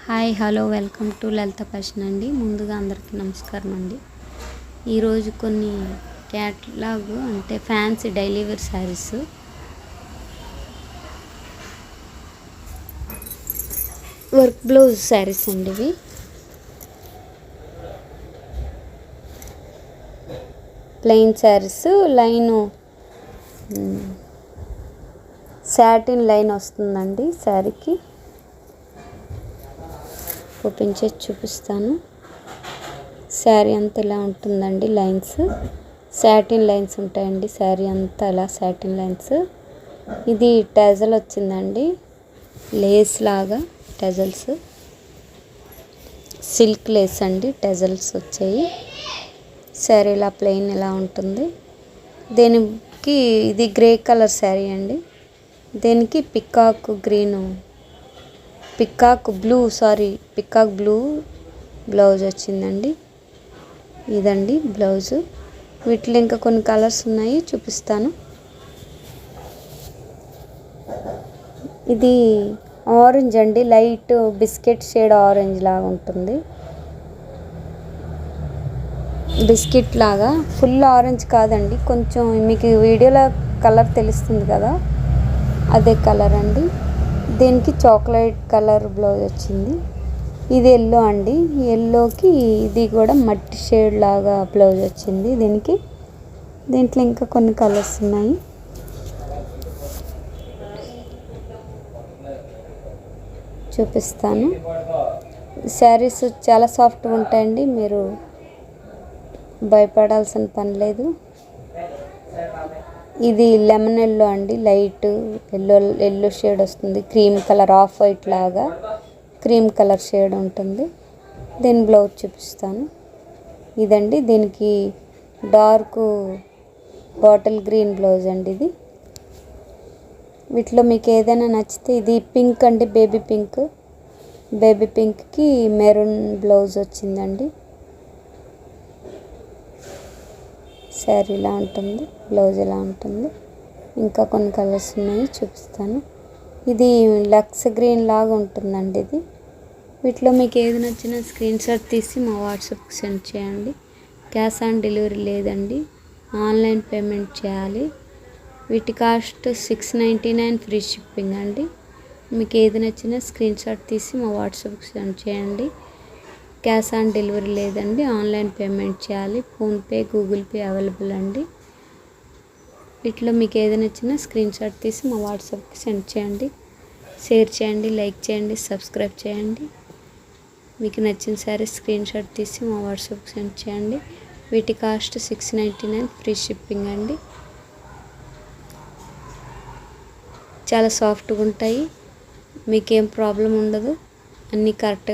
Hi hello welcome to Lalitha fashion అండి. ముందుగా అందరికీ నమస్కారం అండి. ఈరోజు కొన్ని క్యాట్లాగ్ అంటే fancy daily wear saris, work blouse saris అండి. ఇవి plain saris, line satin line వస్తుందండి శారీకి. ఓపెన్ చేసి చూపిస్తాను. శారీ అంతా ఇలా ఉంటుందండి. లైన్స్ సాటిన్ లైన్స్ ఉంటాయండి. శారీ అంతా ఇలా సాటిన్ లైన్స్. ఇది టెజల్ వచ్చిందండి, లేస్ లాగా టెజల్స్, సిల్క్ లేస్ అండి. టెజల్స్ వచ్చాయి. శారీ ఇలా ప్లెయిన్ ఇలా ఉంటుంది. దీనికి ఇది గ్రే కలర్ శారీ అండి. దీనికి పికాక్ బ్లూ బ్లౌజ్ వచ్చిందండి. ఇదండి బ్లౌజు. వీటిలో ఇంకా కొన్ని కలర్స్ ఉన్నాయి, చూపిస్తాను. ఇది ఆరెంజ్ అండి, లైట్ బిస్కెట్ షేడ్ ఆరెంజ్ లాగా ఉంటుంది. బిస్కెట్ లాగా, ఫుల్ ఆరెంజ్ కాదండి, కొంచెం మీకు వీడియోలో కలర్ తెలుస్తుంది కదా, అదే కలర్ అండి. దీనికి చాక్లెట్ కలర్ బ్లౌజ్ వచ్చింది. ఇది ఎల్లో అండి. ఎల్లోకి ఇది కూడా మట్టి షేడ్ లాగా బ్లౌజ్ వచ్చింది దీంట్లో ఇంకా కొన్ని కలర్స్ ఉన్నాయి, చూపిస్తాను. శారీస్ చాలా సాఫ్ట్గా ఉంటాయండి, మీరు భయపడాల్సిన పని లేదు. ఇది లెమన్ ఎల్లో అండి, లైట్ ఎల్లో షేడ్ వస్తుంది. క్రీమ్ కలర్, ఆఫ్ వైట్ లాగా క్రీమ్ కలర్ షేడ్ ఉంటుంది. దీని బ్లౌజ్ చూపిస్తాను. ఇదండి, దీనికి డార్క్ బాటిల్ గ్రీన్ బ్లౌజ్ అండి ఇది. వీటిలో మీకు ఏదైనా నచ్చితే, ఇది పింక్ అండి, బేబీ పింక్కి మెరూన్ బ్లౌజ్ వచ్చిందండి. శారీ ఇలా ఉంటుంది, బ్లౌజ్ ఇలా ఉంటుంది. ఇంకా కొన్ని కలర్స్ ఉన్నాయి, చూపిస్తాను. ఇది లక్స్ గ్రీన్ లాగా ఉంటుందండి ఇది. వీటిలో మీకు ఏది నచ్చినా స్క్రీన్ షాట్ తీసి మా వాట్సాప్కి సెండ్ చేయండి. క్యాష్ ఆన్ డెలివరీ లేదండి, ఆన్లైన్ పేమెంట్ చేయాలి. వీటి కాస్ట్ 699, ఫ్రీ షిప్పింగ్ అండి. మీకు ఏది నచ్చినా స్క్రీన్ షాట్ తీసి మా వాట్సాప్కి సెండ్ చేయండి. క్యాష్ ఆన్ డెలివరీ లేదండి, ఆన్లైన్ పేమెంట్ చేయాలి. ఫోన్పే, గూగుల్ పే అవైలబుల్ అండి. వీటిలో మీకు ఏది నచ్చినా స్క్రీన్ షాట్ తీసి మా వాట్సాప్కి సెండ్ చేయండి. షేర్ చేయండి, లైక్ చేయండి, సబ్స్క్రైబ్ చేయండి. మీకు నచ్చిన శారీ స్క్రీన్ షాట్ తీసి మా వాట్సాప్కి సెండ్ చేయండి. వీటి కాస్ట్ 699, ఫ్రీ షిప్పింగ్ అండి. చాలా సాఫ్ట్గా ఉంటాయి, మీకేం ప్రాబ్లం ఉండదు, అన్నీ కరెక్ట్గా